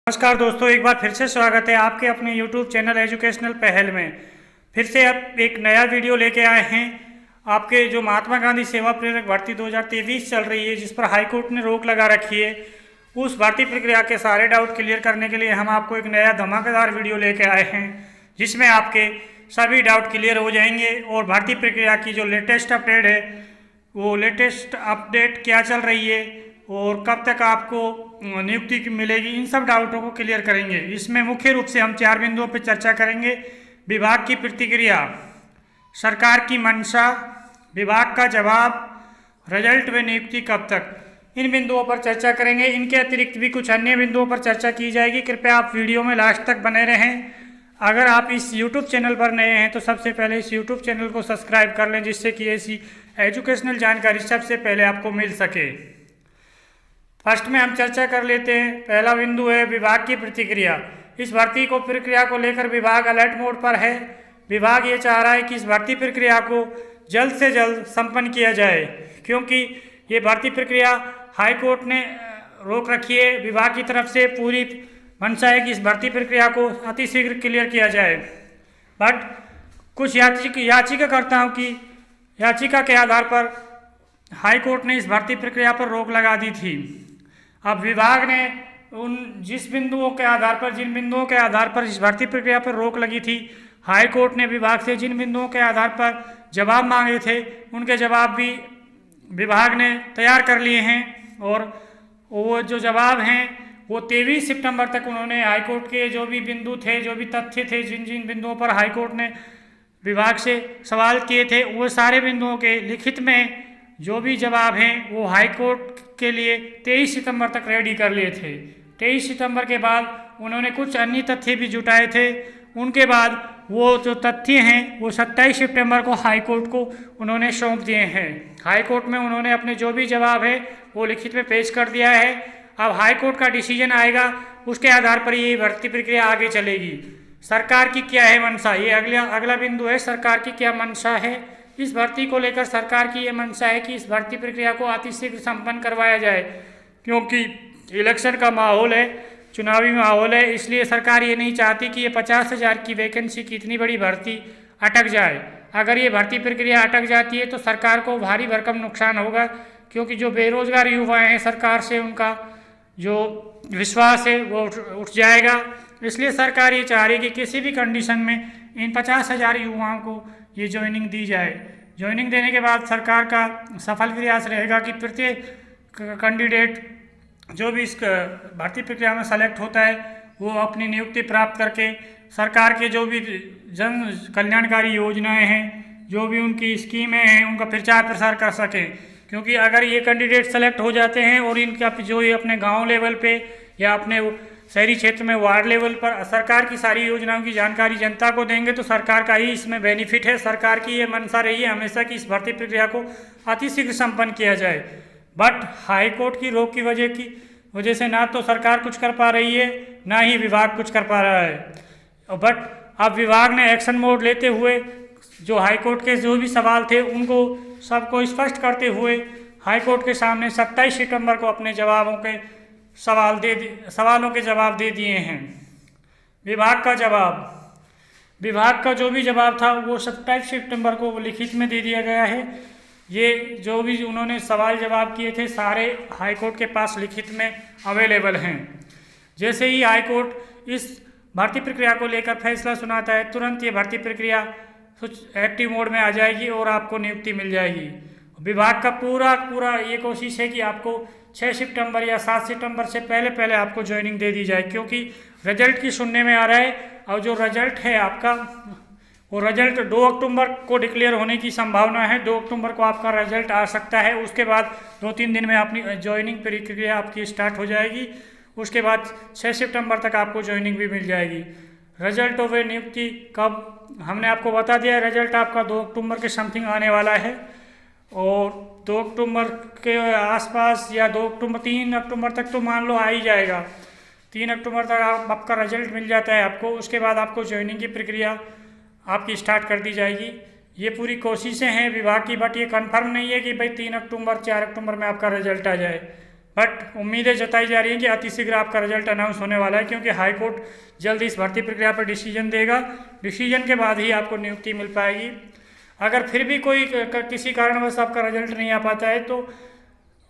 नमस्कार दोस्तों, एक बार फिर से स्वागत है आपके अपने YouTube चैनल एजुकेशनल पहल में। फिर से अब एक नया वीडियो लेके आए हैं। आपके जो महात्मा गांधी सेवा प्रेरक भर्ती 2023 चल रही है, जिस पर हाईकोर्ट ने रोक लगा रखी है, उस भर्ती प्रक्रिया के सारे डाउट क्लियर करने के लिए हम आपको एक नया धमाकेदार वीडियो लेके आए हैं, जिसमें आपके सभी डाउट क्लियर हो जाएंगे और भर्ती प्रक्रिया की जो लेटेस्ट अपडेट है, वो लेटेस्ट अपडेट क्या चल रही है और कब तक आपको नियुक्ति मिलेगी, इन सब डाउटों को क्लियर करेंगे। इसमें मुख्य रूप से हम 4 बिंदुओं पर चर्चा करेंगे। विभाग की प्रतिक्रिया, सरकार की मंशा, विभाग का जवाब, रिजल्ट व नियुक्ति कब तक, इन बिंदुओं पर चर्चा करेंगे। इनके अतिरिक्त भी कुछ अन्य बिंदुओं पर चर्चा की जाएगी। कृपया आप वीडियो में लास्ट तक बने रहें। अगर आप इस YouTube चैनल पर नए हैं तो सबसे पहले इस YouTube चैनल को सब्सक्राइब कर लें, जिससे कि ऐसी एजुकेशनल जानकारी सबसे पहले आपको मिल सके। फर्स्ट में हम चर्चा कर लेते हैं। पहला बिंदु है विभाग की प्रतिक्रिया। इस भर्ती को प्रक्रिया को लेकर विभाग अलर्ट मोड पर है। विभाग ये चाह रहा है कि इस भर्ती प्रक्रिया को जल्द से जल्द संपन्न किया जाए, क्योंकि ये भर्ती प्रक्रिया हाई कोर्ट ने रोक रखी है। विभाग की तरफ से पूरी मंशा है कि इस भर्ती प्रक्रिया को अतिशीघ्र क्लियर किया जाए, बट कुछ याचिकाकर्ताओं की याचिका के आधार पर हाई कोर्ट ने इस भर्ती प्रक्रिया पर रोक लगा दी थी। अब विभाग ने जिन बिंदुओं के आधार पर इस भर्ती प्रक्रिया पर रोक लगी थी, हाई कोर्ट ने विभाग से जिन बिंदुओं के आधार पर जवाब मांगे थे, उनके जवाब भी विभाग ने तैयार कर लिए हैं। और वो जो जवाब हैं वो 23 सितंबर तक उन्होंने हाई कोर्ट के जो भी बिंदु थे, जो भी तथ्य थे, जिन जिन बिंदुओं पर हाई कोर्ट ने विभाग से सवाल किए थे, वो सारे बिंदुओं के लिखित में जो भी जवाब हैं वो हाई कोर्ट के लिए 23 सितंबर तक रेडी कर लिए थे। 23 सितंबर के बाद उन्होंने कुछ अन्य तथ्य भी जुटाए थे। उनके बाद वो जो तथ्य हैं वो 27 सितंबर को हाई कोर्ट को उन्होंने सौंप दिए हैं। हाई कोर्ट में उन्होंने अपने जो भी जवाब है वो लिखित में पेश कर दिया है। अब हाई कोर्ट का डिसीजन आएगा, उसके आधार पर ये भर्ती प्रक्रिया आगे चलेगी। सरकार की क्या है मंशा, ये अगला बिंदु है। सरकार की क्या मंशा है इस भर्ती को लेकर? सरकार की ये मंशा है कि इस भर्ती प्रक्रिया को अतिशीघ्र संपन्न करवाया जाए, क्योंकि इलेक्शन का माहौल है, चुनावी माहौल है। इसलिए सरकार ये नहीं चाहती कि ये 50,000 की वैकेंसी की इतनी बड़ी भर्ती अटक जाए। अगर ये भर्ती प्रक्रिया अटक जाती है तो सरकार को भारी भरकम नुकसान होगा, क्योंकि जो बेरोजगार युवा हैं, सरकार से उनका जो विश्वास है वो उठ जाएगा। इसलिए सरकार ये चाह रही है कि किसी भी कंडीशन में इन 50,000 युवाओं को ये ज्वाइनिंग दी जाए। ज्वाइनिंग देने के बाद सरकार का सफल प्रयास रहेगा कि प्रत्येक कैंडिडेट जो भी इस भर्ती प्रक्रिया में सेलेक्ट होता है वो अपनी नियुक्ति प्राप्त करके सरकार के जो भी जन कल्याणकारी योजनाएं हैं, जो भी उनकी स्कीमें हैं, उनका प्रचार प्रसार कर सकें। क्योंकि अगर ये कैंडिडेट सेलेक्ट हो जाते हैं और इनका जो ये अपने गांव लेवल पे या अपने शहरी क्षेत्र में वार्ड लेवल पर सरकार की सारी योजनाओं की जानकारी जनता को देंगे, तो सरकार का ही इसमें बेनिफिट है। सरकार की ये मंशा रही है हमेशा कि इस भर्ती प्रक्रिया को अतिशीघ्र संपन्न किया जाए। बट हाई कोर्ट की रोक की वजह से ना तो सरकार कुछ कर पा रही है, ना ही विभाग कुछ कर पा रहा है। बट अब विभाग ने एक्शन मोड लेते हुए जो हाई कोर्ट के जो भी सवाल थे उनको सबको स्पष्ट करते हुए हाई कोर्ट के सामने 27 सितंबर को अपने सवालों के जवाब दे दिए हैं। विभाग का जो भी जवाब था वो 27 सितंबर को लिखित में दे दिया गया है। ये जो भी उन्होंने सवाल जवाब किए थे सारे हाई कोर्ट के पास लिखित में अवेलेबल हैं। जैसे ही हाई कोर्ट इस भर्ती प्रक्रिया को लेकर फैसला सुनाता है, तुरंत ये भर्ती प्रक्रिया एक्टिव मोड में आ जाएगी और आपको नियुक्ति मिल जाएगी। विभाग का पूरा ये कोशिश है कि आपको 6 सितंबर या 7 सितंबर से पहले आपको ज्वाइनिंग दे दी जाए, क्योंकि रिजल्ट की सुनने में आ रहा है। और जो रिजल्ट है आपका, वो रिजल्ट 2 अक्टूबर को डिक्लेयर होने की संभावना है। 2 अक्टूबर को आपका रिजल्ट आ सकता है। उसके बाद 2-3 दिन में अपनी ज्वाइनिंग प्रक्रिया आपकी स्टार्ट हो जाएगी। उसके बाद 6 सितंबर तक आपको ज्वाइनिंग भी मिल जाएगी। रिजल्ट और नियुक्ति कब, हमने आपको बता दिया। रिजल्ट आपका 2 अक्टूबर के समथिंग आने वाला है, और 2 अक्टूबर के आसपास या 3 अक्टूबर तक तो मान लो आ ही जाएगा। 3 अक्टूबर तक आपका रिजल्ट मिल जाता है आपको। उसके बाद आपको ज्वाइनिंग की प्रक्रिया आपकी स्टार्ट कर दी जाएगी। ये पूरी कोशिशें हैं विभाग की, बट ये कंफर्म नहीं है कि भाई 3 अक्टूबर 4 अक्टूबर में आपका रिजल्ट आ जाए। बट उम्मीदें जताई जा रही हैं कि अतिशीघ्र आपका रिजल्ट अनाउंस होने वाला है, क्योंकि हाई कोर्ट जल्द इस भर्ती प्रक्रिया पर डिसीजन देगा। डिसीजन के बाद ही आपको नियुक्ति मिल पाएगी। अगर फिर भी कोई किसी कारणवश आपका रिजल्ट नहीं आ पाता है तो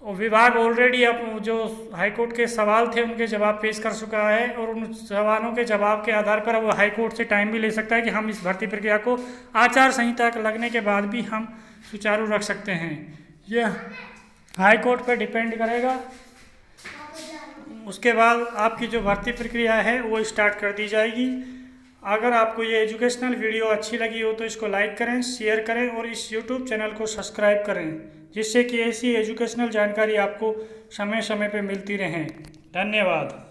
विभाग ऑलरेडी अब जो हाईकोर्ट के सवाल थे उनके जवाब पेश कर चुका है, और उन सवालों के जवाब के आधार पर वो हाईकोर्ट से टाइम भी ले सकता है कि हम इस भर्ती प्रक्रिया को आचार संहिता लगने के बाद भी हम सुचारू रख सकते हैं। यह हाईकोर्ट पर डिपेंड करेगा। उसके बाद आपकी जो भर्ती प्रक्रिया है वो स्टार्ट कर दी जाएगी। अगर आपको ये एजुकेशनल वीडियो अच्छी लगी हो तो इसको लाइक करें, शेयर करें और इस यूट्यूब चैनल को सब्सक्राइब करें, जिससे कि ऐसी एजुकेशनल जानकारी आपको समय समय पर मिलती रहें। धन्यवाद।